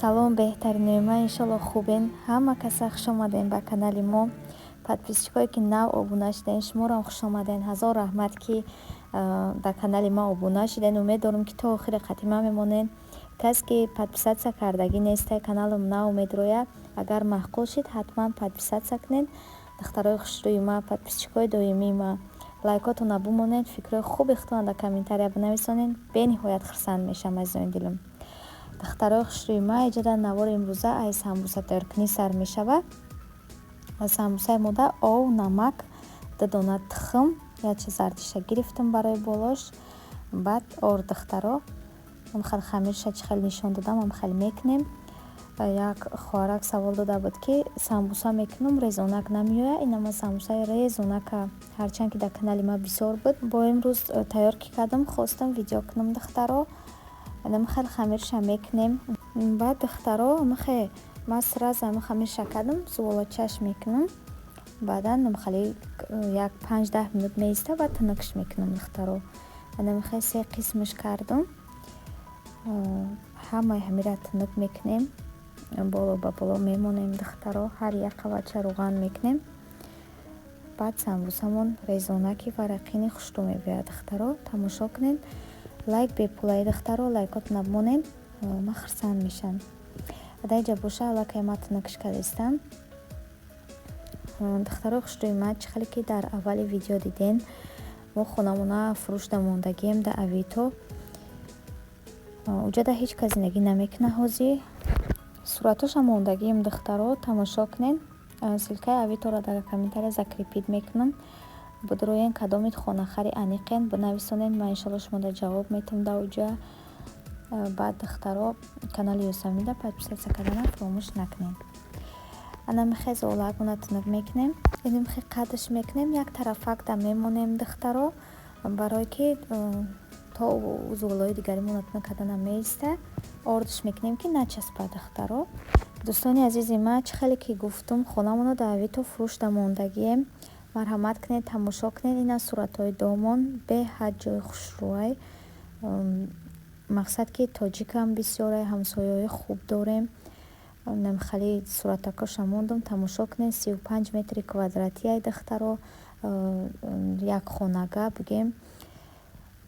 салом, беҳтаринои ман, иншалло хубен. Ҳама каса хуш омадем ба канали мо. Подписчикое ки нав обуна шуден, шуморам хуш омаден. Ҳазор раҳмат ки дар канали ма обуна шуден. Умед дорам ки то охири қатима мемонен. Касе ки подписатсия кардагӣ несте, каналам нав медроя, агар маҳқул шид ҳатман подписатсия кунед. духтарои хушрӯи ма, подписчикои доимии ма, лайкотона бимонед, фикрои хуби худтона дар комментария бинависонед. бениҳоят хурсанд мешавам азизони дилам. духтарои хушрӯи ма, иҷода навори имрӯза ай самбуса тайёркунӣ сар мешавад. самбусаи мода ов, намак, 2 дона тухм, яче зардиша гирифтам барои болош. баъд ор духтаро хел хамирша чӣ хел нишон додам, хел мекунем. як хоҳарак савол дода буд ки самбуса мекунам резонак намеоя. инама самбусаи резонака ҳарчанд ки дар канали ма бисёр буд, бо имрӯз тайёр ки кардам, хостам видео кунам духтаро. хел хамирша мекунем. баъд духтаро ман сразу хамирша кардам, зуволочаш мекунам. баъдан хали як 5-10 минут меиста ва тунукш мекунам духтаро. се қисмаш кардам. ҳамаи ҳамира тунук мекунем, боло ба боло мемонем духтаро. ҳар як қавача руған мекунем. баъд самбусамон резонаки ва рақини хушрӯ мебиёяд духтаро. тамошо кунед. лайк бепулаи духтаро, лайкотона бимонед, ман хурсанд мешам. дар инҷа боша аллакай ма тунукш кардистам. духтарои хушрӯи ма, чӣ хеле ки дар аввали видео диден, мо хонамона фурӯш дар мондагием дар Авито. уҷада ҳеҷ кас зиндагӣ намекуна ҳозир. суратоша мондагием духтаро, тамошо кунед. силкаи Авиторо дар комментария закрепид мекунам. будроен кадомит хонахари аниқен бинависонед, ман иншалло шуморо ҷавоб метам дар уҷа. баъд духтаро канали Юсамида подписатсия кардана фаромӯш накунед. анамихе золакуна тунук мекунем. инамихе қадш мекунем, як тарафак да мемонем духтаро, барое ки то зулои дигари монатуна кардана меиста. ордиш мекунем ки начаспад духтаро. дӯстони азизи ман, чӣ хеле ки гуфтум, хонамона дар Авито фурӯш дар мондагием. марҳамат кунед, тамошо кунед. ина суратҳои домон беҳад ҷои хушрӯай. мақсад ки тоҷикам бисёрай, ҳамсояҳои хуб дорем. намхали суратакоша мондам, тамошо кунед. 35 метри квадратияй духтаро, як хонага бигем.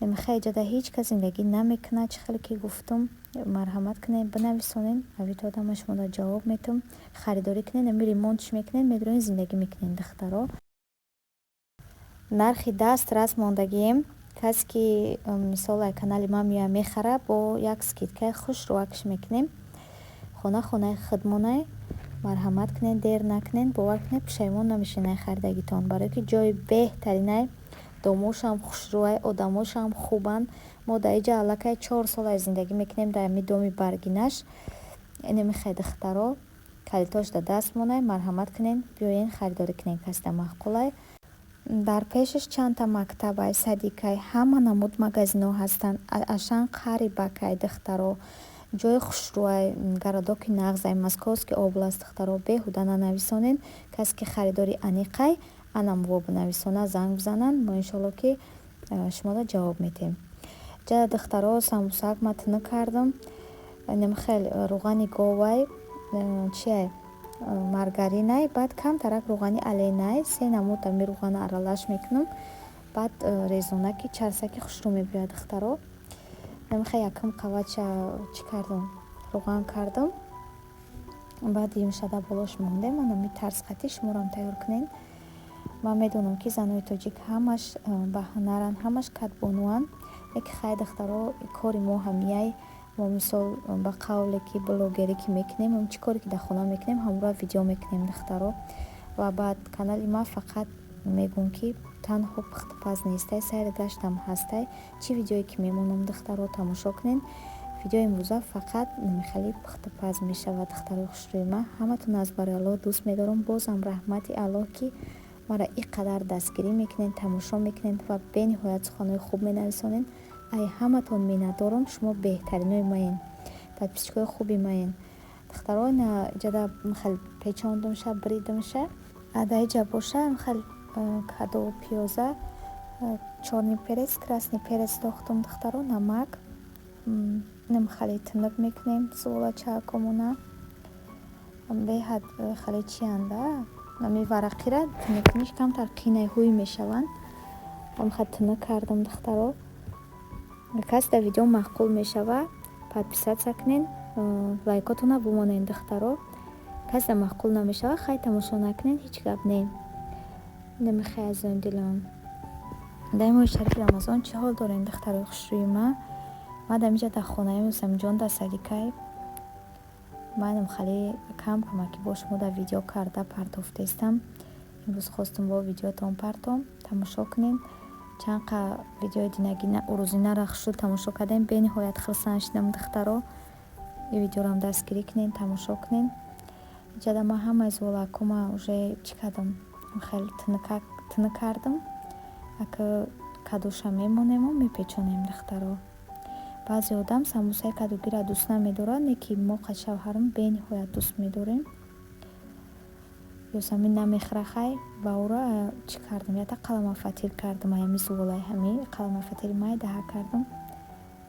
намихай ҷада ҳеҷ кас зиндагӣ намекуна. чӣ хеле ки гуфтум, марҳамат кунед, бинависонед. авитодама шуморо ҷавоб метам. харидорӣ кунед, нами ремонтш мекунед, медроен зиндагӣ мекунед духтаро. нархи дастрас мондагием. касе ки мисол канали ман меоя мехара, бо як скидкаи хуш рӯакш мекунем. хонаи худмонай. марҳамат кунед, дер накунед. бовар кунед, пушаймон намешинай харидагитон, барое ки ҷои беҳтаринай. домошам хушрӯай, одамошам хубанд. мо дар инҷа аллакай 4 сол зиндагӣ мекунем дар ами доми баргинаш. инамихай духтаро, калитош дар даст монай. марҳамат кунед, биёен харидорӣ кунед, касда маҳқулай. дар пешаш чандта мактабай, садикай, ҳама намуд магазинҳо ҳастанд. ашан қарибакай духтаро, ҷои хушрӯай, гародоки нағзай, московский област духтаро. беҳуда нанависонед. касе ки харидори аниқай, анамво бинависона, занг бизананд. мо иншалло ки шуморо ҷавоб медем. ҷада духтаро, самбусак ма тунук кардам. намхел руғани говай, чиай маргаринай, баъд камтарак руғани аленай, 3 намуд ами руғана аралаш мекунам. баъд резонаки чарсаки хушрӯ мебиёяд духтаро. намихай якам қавача чӣ кардам, руған кардам. баъд имшада болош мондем. анами тарз қати шуморам тайёр кунед. ман медонам ки занои тоҷик ҳамаш ба ҳунаранд, ҳамаш кадбонуанд. яки хай духтаро, кори мо ҳамияй. мо мисол ба қавле ки блогерӣ ки мекунем, чӣ коре ки дар хона мекунем, ҳамроҳ видео мекунем духтаро. ва баъд канали ма фақат мегӯм ки танҳо пухтупаз нестай, сайр гаштам ҳастай. чӣ видеое ки мемонам духтаро, тамошо кунед. видеои имрӯза фақат намихали пухтупаз мешавад духтарои хушрӯи ма. ҳаматон аз бари Аллоҳ дӯст медорам. бозам раҳмати Аллоҳ ки мара ин қадар дастгирӣ мекунед, тамошо мекунед ва бениҳоят суханои хуб менависонед. ай ҳаматон миннатдорам. шумо беҳтаринои маен, подписчикои хуби маен духтаро. ина ҷада хел печондамша, бридамша. дар инҷа боша хел каду пиёза, чорни перец, красни перец дохтам духтаро, намак, خیلی تنک میکنیم زولچه کمونه به حد خیلی چیانده نمی ورقی را تنک میش کم تر قینه هوی میشوند خیلی تنک کردم دخترو کس در ویدیو معقول میشوه подписаться کنین лайкотона бумонен духтаро касе маъқул намешава хай тамошо накунен ҳеҷ гап не намехай азон дилам дар моҳи шарифи рамазон чӣ ҳол дорен духтарои хушрӯи ма дар инҷа дар хонаи самиҷон дар садикай манам хеле кам камаки бо шумо дар видео карда партофтестам имрӯз хостум бо видеотон партом тамошо кунен чанқа видеои динагӣ урӯзинара хушрӯ тамошо кардем бениҳоят хирсан шидам духтаро ин видеорам дастгирӣ кунен тамошо кунен ҷада ма ҳамаи золакума уже чӣ кардам хеле тинак кардам ака кадуша мемонему мепечонем духтаро баъзе одам самбусаи кадугира дӯст намедорад неки мо қад шавҳарам бениҳоят дӯст медорем ёсамин намехӯра хай ба ура чӣ кардам ята қаламафатил кардам аями зуволаи ҳами қаламафатили май даҳа кардам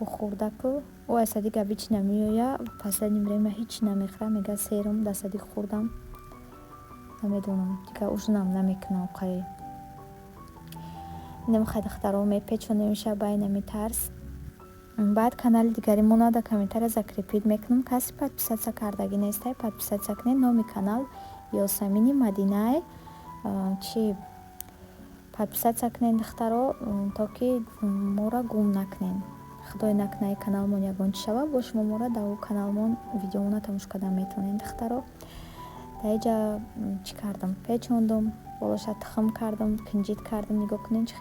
ӯ хӯрдаку ӯ асади габи чӣ намеоя последним врема ҳичи намехӯра мега серум дасади хӯрдам намедонам дига ужинам намекунам қай намехай духтаро мепечонем шабаи нами тарс баъд канали дигаримона дар комментария закрепид мекунам каси подписаться кардаги нестай подписаться кунед номи канал ёсамини мадинае чи подписаться кунед духтаро то ки мора гум накунем худой накунаи каналмон ягон чӣ шава бо шумо мора дар каналмон видеомона тамошо кардан метавонед духтаро дар инҷа чӣ кардам печондум болоша тухм кардам кинҷит кардам нигоҳ кунед чӣ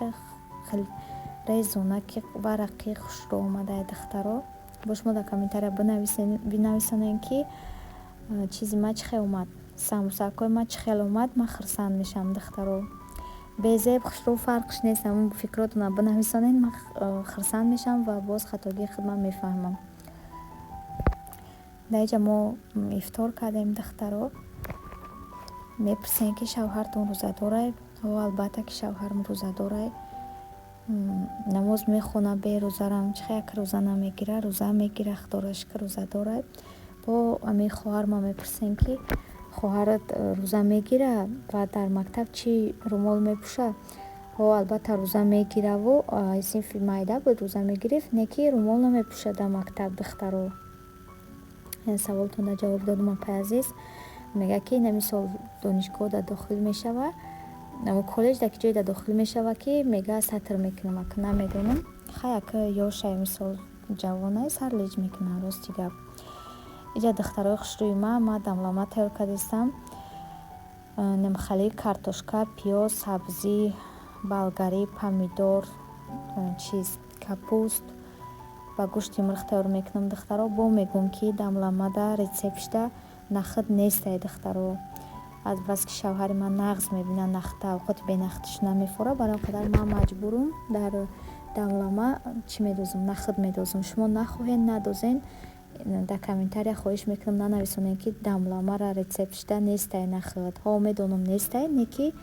хел резонаки варақи хушрӯ омадаи духтаро бо шумо дар комментария бинависонед ки чизи ма чӣ хел омад самбусакҳои ма чӣ хел омад ман хирсанд мешавам духтаро безеб хушрӯ фарқш нест ҳамун фикротона бинависонед ман хирсанд мешавам ва боз хатогии худам мефаҳмам дар инҷа мо ифтор кардем духтаро мепурсем ки шавҳартон рӯзадорай албатта ки шавҳарам рӯзадорай намоз мехона бе рӯзарам чихе як рӯза намегира рӯза мегира худоро шукр рӯзадорай бо ами хоҳарма мепурсем ки хоҳарат рӯза мегира ва дар мактаб чӣ румол мепӯша албатта рӯза мегираву синфи майда буд рӯза мегирифт не ки румол намепӯша дар мактаб духтаро саволтон ҷавоб додам апай азиз мега ки ин мисол донишгоҳ дар дохил мешава коллеҷ дар ки ҷое дар дохил мешава ки мега сатр мекунам ака намедонам хай ака ёшай мисол ҷавонай сар леҷ мекунам рости гап иҷа духтарои хушрӯи ма дамлама тайёр кардастам немхали картошка пиёз сабзӣ болгарӣ помидор чиз капуст ва гӯшти мирғ тайёр мекунам духтаро бо мегӯм ки дамламада рецептшда нахд нестай духтаро аз ки шавҳари ман нағз мебинад нахта овқоти бенахтиш намефора барои қадар ман маҷбурум дар дамлама чӣ медозам нахд медозам шумо нахоҳед надозен дар комментария хоҳиш мекунам нанависонед ки дамламара рецептшда нестай нахд медонам нестай не ки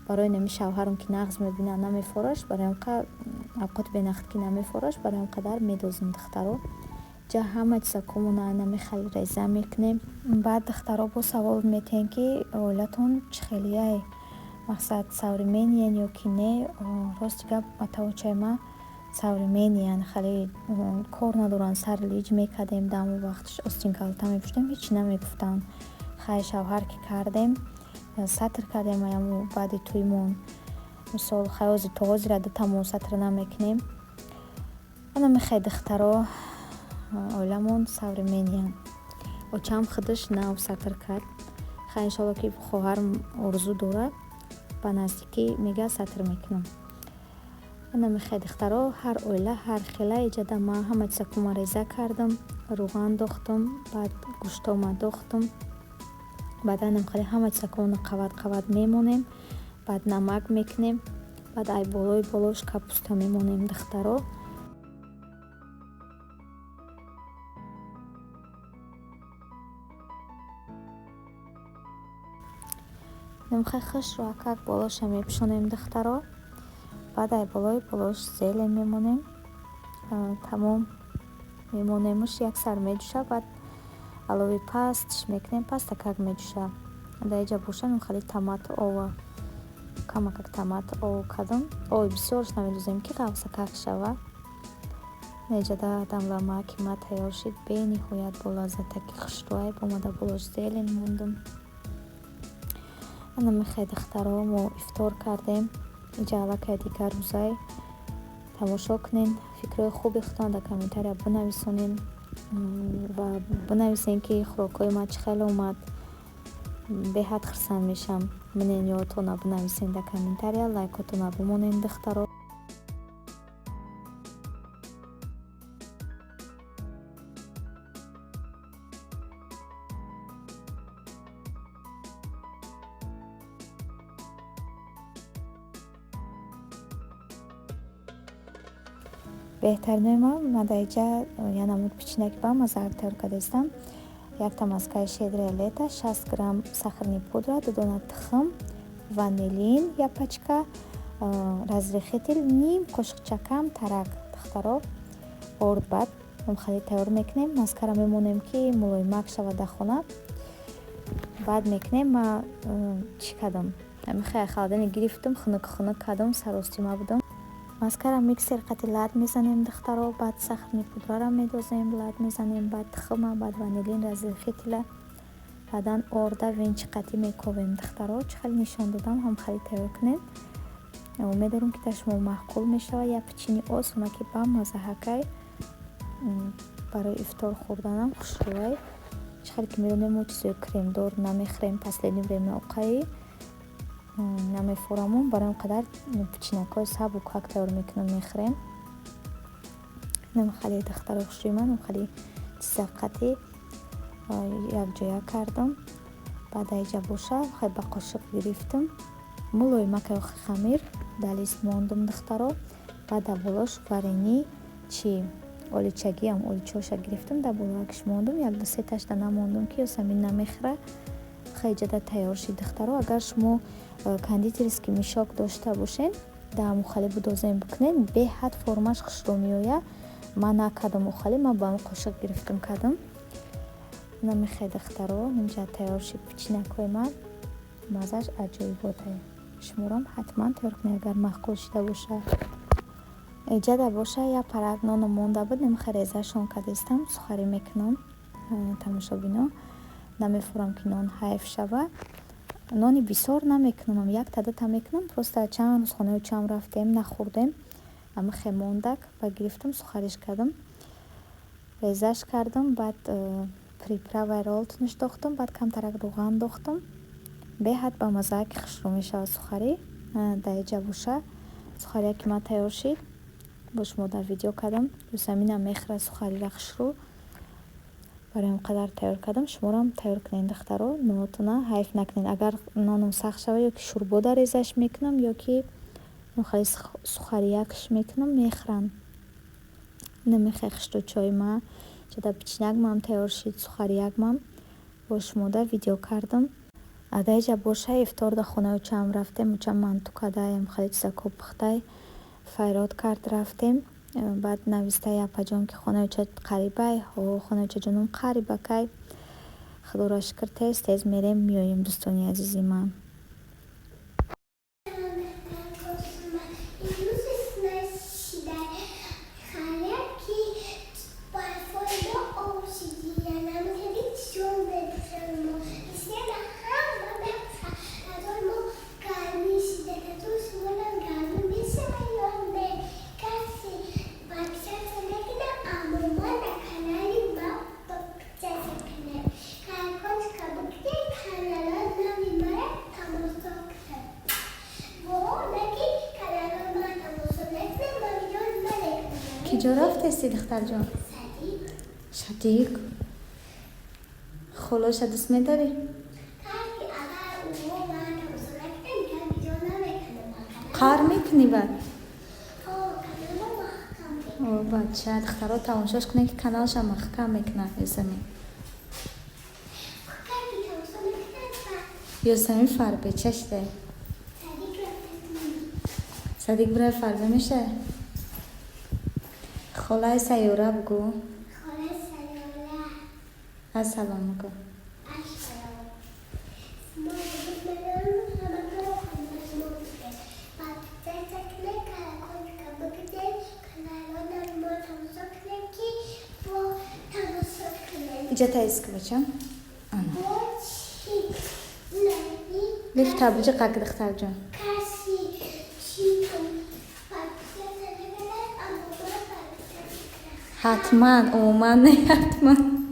барои нами шавҳарам ки нағз мебинад намефораш барои он қа овқоти бенахд ки намефораш барои он қадар медозам духтаро ҷа ҳама чиза комона нами хеле реза мекунем баъд духтаро бо савол метен ки оилатон чӣ хелияй мақсад савремениян ё ки не рости гап матавочаи ма савремениян хеле кор надоранд сар лиҷ мекардем даму вақтш остин галта мепӯштем ҳичи намегуфтанд хай шавҳар ки кардем сатр кардем аяму баъди туймон мисол хаёзи тоозира датамон сатр намекунем ана мехай духтаро оиламон савремениян очам худаш нав сатр кард хай иншолло ки хоҳарам орзу дорад ба наздикӣ мега сатр мекунам ана мехай духтаро ҳар оила ҳар хела иҷада ма ҳама чиза кума реза кардам руған дохтам баъд гӯштома дохтам баъд анамхали ҳама чиза кумона қават мемонем баъд намак мекунем баъд ай болои болош капуста мемонем духтаро намхай хушро акак болоша мепӯшонем духтаро баъд ай болои болош зеле мемонем тамом мемонемш яксар медӯша, баъд алови пастш мекунем, пастакак медӯша. дар инҷа боша хали томату ова камакак томату ов кардам. Ови бисёрш намедӯзем ки қавсакак шава. неҷада дамламаки ма тайёр шид. Бениҳоят бо лаззатаки хушрӯйб омада болош зелен мондум. ана мехай духтаро мо ифтор кардем. инҷа аллакай дигар рӯзай. тамошо кунен, фикрҳои хуби худтон дар комментария бинависонен ва бинависен ки хӯрокҳои ма чӣ хеле омад. беҳад хурсанд мешам. менен ёдтона бинависен дар комментария, лайкотона бимонен духтаро. беҳтаринои ма дар инҷа янамуд пичинаки ба маззаак тайёр кардастам. як тамаскаи шедрая лета, 60 грамм сахарни пудра, 2 дона тухм, ванилин, як пачка, разрехетил, ним қошиқча кам тарак духтаро. орд бад хали тайёр мекунем. маскара мемонем ки мулоимак шавад дар хона. баъд мекунем ма чӣ кардам? мехай халдани гирифтам, хунук кардам, саростима будам. маскара миксер қати лад мезанем духтаро. баъд сахарни пудрара медозем, лад мезанем, баъд тухма, баъд ванилин, разрехетила, баъдан орда венчи қати мековем духтаро. чӣ хеле нишон додам, ҳам хали тайёр кунем. умедворам ки дар шумо маъқул мешавад. як печени осонаки ба маззаҳакай барои ифтор хӯрданам хушрӯй. чӣ хеле ки медонем мо чизои кремдор намехӯрем, последнее время овқаи намефурамон, барои он қадар печенакҳои сабукак тайёр мекунам, мехӯрем. хали духтаро хушрӯи ман хали чиза қати якҷоя кардам. баъд инҷа боша хай ба қошиқ гирифтам. мулоимаки охи хамир дар лист мондум духтаро. баъд дар болош варени чи оличагиам оличоша гирифтам, дар болоакш мондум. 1-2 ташта намондум ки ёсамин намехӯра. хай ҷада тайёр шид духтаро. агар шумо кондитерский мешок дошта бошен, дар мухали будозем бикунен, беҳад формаш хушрӯ меояд. ман накардам охали, ман ба қошиқ гирифтам кардам. намехай духтаро. инҷа тайёр шид печенакҳои ман. маззаш аҷоиботай. шуморам ҳатман тайёр кунед, агар маъқул шуда боша. инҷада боша як парак нону монда буд. намехай резашон кардастам. сухарӣ мекунам. тамошобино намефурам ки нон ҳайф шава. нони бисёр намекунам, як таъдода мекунам. просто чанд рӯз хонаи чам рафтем, нахӯрдем. амахе мондак ба гирифтам, сухариш кардам, резаш кардам. баъд приправаро олтунаш дохтам, баъд камтарак рӯған дохтам. беҳад ба маззааки хушрӯ мешавад сухарӣ. дар инҷа боша сухарияки ма тайёр шид. бо шумо дар видео кардам. ёсаминам мехӯра сухарира хушрӯ. барои он қадар тайёр кардам. шуморам тайёр кунед духтаро. нонотона ҳайф накунед. агар нонам сахт шавад, ё ки шӯрбода резаш мекунам, ё ки хали сухариякш мекунам, мехӯрам. намехай хушрӯчои ма ҷада печенак мам тайёр шид, сухарияк мам бо шумо дар видео кардам. дар инҷа боша ифтор дар хонаи чам рафтем. уча мантукадаям хали чизако пухтай файрод кард рафтем. баъд навистай апаҷон ки хонаюча қарибай, хонаюча ҷонум қарибакай. худоро шукр, тез тез мерем меоем дӯстони азизи ман. کجا رفتی دختر جان؟ شدیق خلاص دوست می‌داری؟ قهر میکنی بعد؟ بچه دخترها تماشاش کنه که کانالش هم محکم میکنه یاسمین. یاسمین فربه چشته؟ صدیق برای فربه میشه؟ خالای سیاره بگو. Assalomu alaykum. Ijatayız kılıçım. Lif tabici kakıdık tarcım. Hatman, umuman ne hatman?